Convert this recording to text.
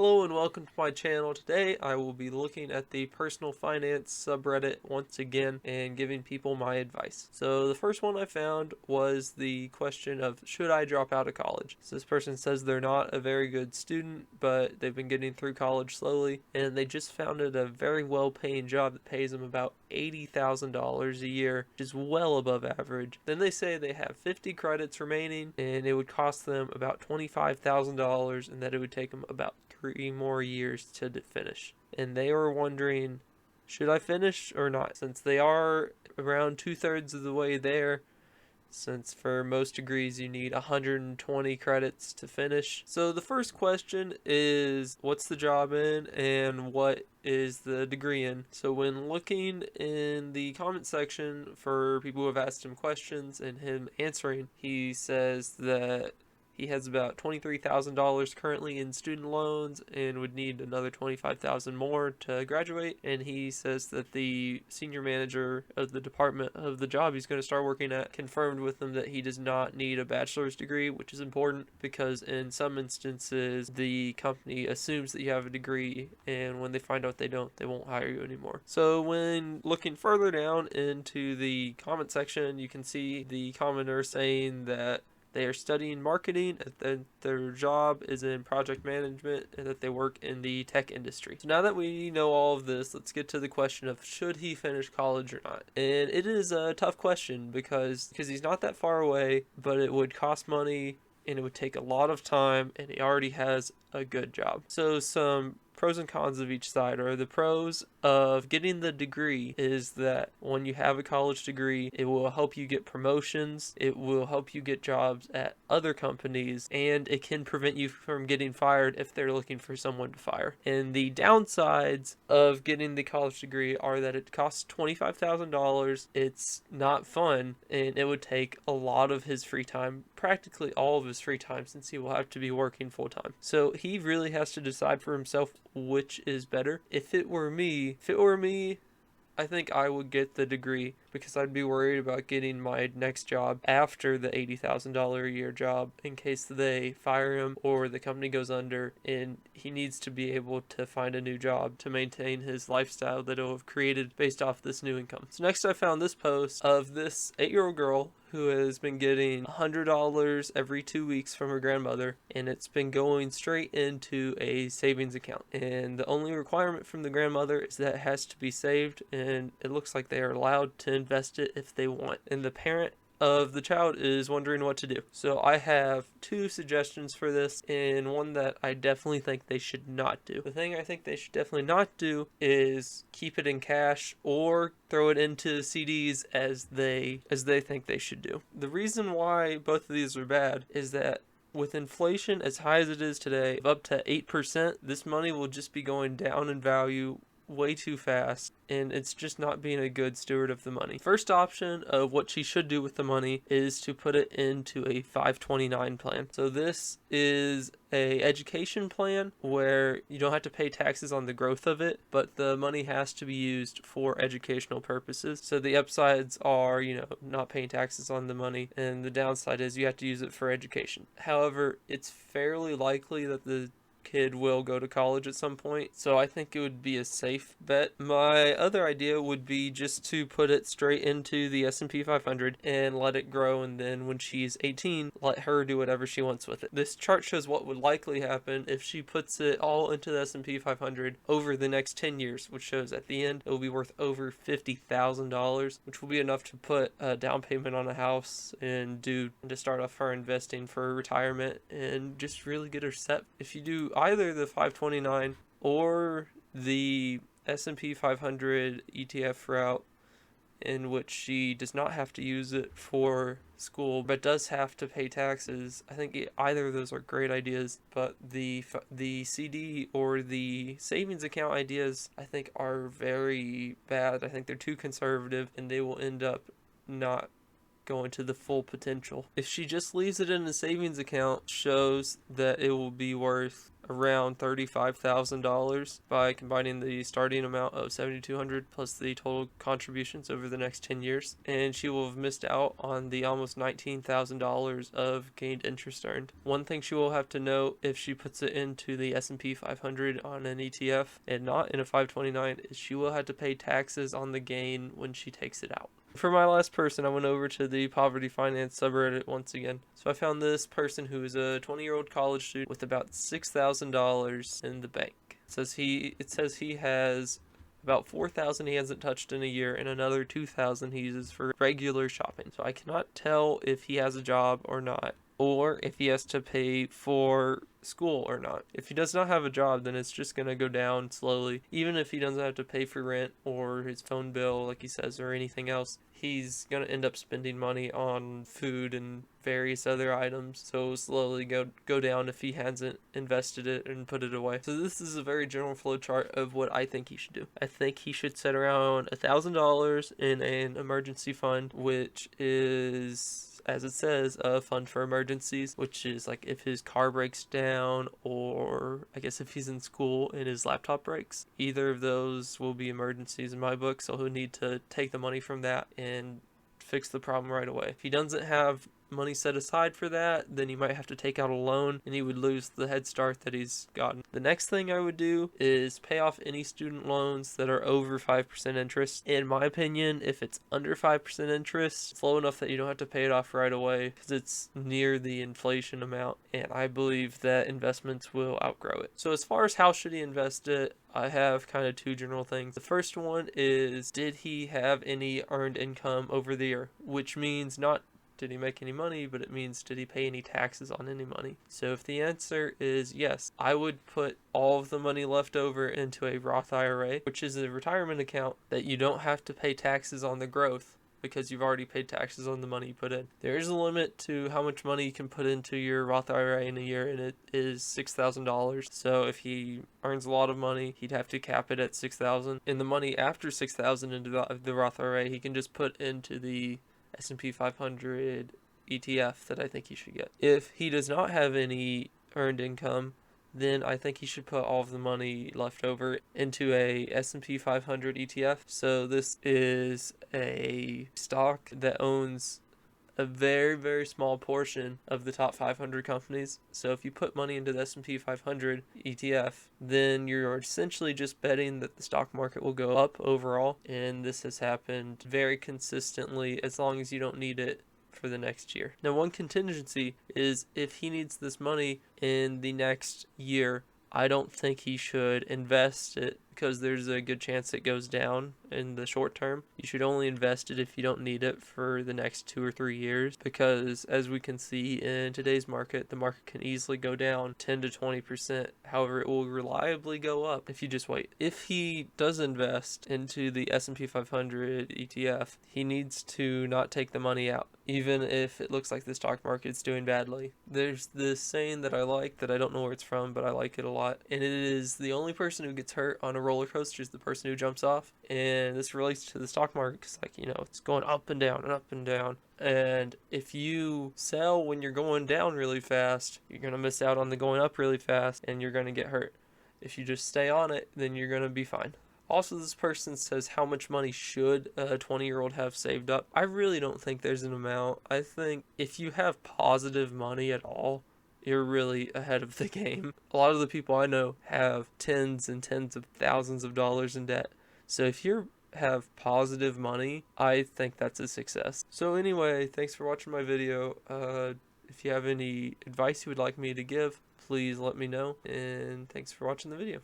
Hello and welcome to my channel. Today I will be looking at the personal finance subreddit once again and giving people my advice. So the first one I found was the question of should I drop out of college? So this person says they're not a very good student, but they've been getting through college slowly and they just founded a very well-paying job that pays them about $80,000 a year, which is well above average. Then they say they have 50 credits remaining and it would cost them about $25,000 and that it would take them about 3 more years to finish. And they were wondering, should I finish or not? Since they are around 2/3 of the way there, since for most degrees you need 120 credits to finish. So the first question is, what's the job in and what is the degree in? So when looking in the comment section for people who have asked him questions and him answering, he says that he has about $23,000 currently in student loans and would need another $25,000 more to graduate. And he says that the senior manager of the department of the job he's going to start working at confirmed with him that he does not need a bachelor's degree, which is important because in some instances the company assumes that you have a degree, and when they find out they don't, they won't hire you anymore. So when looking further down into the comment section, you can see the commenter saying that they are studying marketing, and that their job is in project management, and that they work in the tech industry. So now that we know all of this, let's get to the question of should he finish college or not. And it is a tough question because he's not that far away, but it would cost money and it would take a lot of time, and he already has a good job. So some pros and cons of each side are: the pros of getting the degree is that when you have a college degree, it will help you get promotions, it will help you get jobs at other companies, and it can prevent you from getting fired if they're looking for someone to fire. And the downsides of getting the college degree are that it costs $25,000, it's not fun, and it would take a lot of his free time, practically all of his free time, since he will have to be working full time. So he really has to decide for himself which is better. If it were me, I think I would get the degree because I'd be worried about getting my next job after the $80,000 a year job in case they fire him or the company goes under, and he needs to be able to find a new job to maintain his lifestyle that he'll have created based off this new income. So next I found this post of this 8-year-old girl who has been getting $100 every 2 weeks from her grandmother, and it's been going straight into a savings account. And the only requirement from the grandmother is that it has to be saved, and it looks like they are allowed to invest it if they want. And the parent of the child is wondering what to do. So I have 2 suggestions for this, and one that I definitely think they should not do. The thing I think they should definitely not do is keep it in cash or throw it into CDs as they think they should do. The reason why both of these are bad is that with inflation as high as it is today, of up to 8%, this money will just be going down in value way too fast, and it's just not being a good steward of the money. First option of what she should do with the money is to put it into a 529 plan. So this is a education plan where you don't have to pay taxes on the growth of it, but the money has to be used for educational purposes. So the upsides are, not paying taxes on the money, and the downside is you have to use it for education. However, it's fairly likely that the kid will go to college at some point, so I think it would be a safe bet. My other idea would be just to put it straight into the S&P 500 and let it grow, and then when she's 18, let her do whatever she wants with it. This chart shows what would likely happen if she puts it all into the S&P 500 over the next 10 years, which shows at the end it will be worth over $50,000, which will be enough to put a down payment on a house and to start off her investing for retirement and just really get her set. If you do either the 529 or the S&P 500 ETF route, in which she does not have to use it for school but does have to pay taxes, I think either of those are great ideas, but the CD or the savings account ideas I think are very bad. I think they're too conservative and they will end up not going to the full potential. If she just leaves it in a savings account, shows that it will be worth around $35,000 by combining the starting amount of $7,200 plus the total contributions over the next 10 years, and she will have missed out on the almost $19,000 of gained interest earned. One thing she will have to note if she puts it into the S&P 500 on an ETF and not in a 529 is she will have to pay taxes on the gain when she takes it out. For my last person, I went over to the poverty finance subreddit once again. So I found this person who is a 20-year-old college student with about $6,000 in the bank. It says he has about $4,000 he hasn't touched in a year, and another $2,000 he uses for regular shopping. So I cannot tell if he has a job or not, or if he has to pay for school or not. If he does not have a job, then it's just going to go down slowly. Even if he doesn't have to pay for rent or his phone bill, like he says, or anything else, he's going to end up spending money on food and various other items. So it'll slowly go down if he hasn't invested it and put it away. So this is a very general flow chart of what I think he should do. I think he should set around $1,000 in an emergency fund, which is, as it says, a fund for emergencies, which is like if his car breaks down, or I guess if he's in school and his laptop breaks. Either of those will be emergencies in my book, so he'll need to take the money from that and fix the problem right away. If he doesn't have money set aside for that, then he might have to take out a loan and he would lose the head start that he's gotten. The next thing I would do is pay off any student loans that are over 5% interest. In my opinion, if it's under 5% interest, it's low enough that you don't have to pay it off right away because it's near the inflation amount, and I believe that investments will outgrow it. So as far as how should he invest it, I have kind of two general things. The first one is, did he have any earned income over the year? Which means not did he make any money, but it means did he pay any taxes on any money? So if the answer is yes, I would put all of the money left over into a Roth IRA, which is a retirement account that you don't have to pay taxes on the growth because you've already paid taxes on the money you put in. There is a limit to how much money you can put into your Roth IRA in a year, and it is $6,000. So if he earns a lot of money, he'd have to cap it at $6,000. And the money after $6,000 into the Roth IRA, he can just put into the S&P 500 ETF that I think he should get. If he does not have any earned income, then I think he should put all of the money left over into a S&P 500 ETF. So this is a stock that owns a very, very small portion of the top 500 companies. So if you put money into the S&P 500 ETF, then you're essentially just betting that the stock market will go up overall. And this has happened very consistently as long as you don't need it for the next year. Now, one contingency is if he needs this money in the next year, I don't think he should invest it because there's a good chance it goes down in the short term. You should only invest it if you don't need it for the next 2 or 3 years, because as we can see in today's market, the market can easily go down 10 to 20%. However, it will reliably go up if you just wait. If he does invest into the S&P 500 ETF, he needs to not take the money out, even if it looks like the stock market's doing badly. There's this saying that I like that I don't know where it's from, but I like it a lot. And it is, the only person who gets hurt on a roller coaster is the person who jumps off. And this relates to the stock market because, like, you know, it's going up and down and up and down. And if you sell when you're going down really fast, you're going to miss out on the going up really fast and you're going to get hurt. If you just stay on it, then you're going to be fine. Also, this person says how much money should a 20-year-old have saved up. I really don't think there's an amount. I think if you have positive money at all, you're really ahead of the game. A lot of the people I know have tens and tens of thousands of dollars in debt. So if you have positive money, I think that's a success. So anyway, thanks for watching my video. If you have any advice you would like me to give, please let me know. And thanks for watching the video.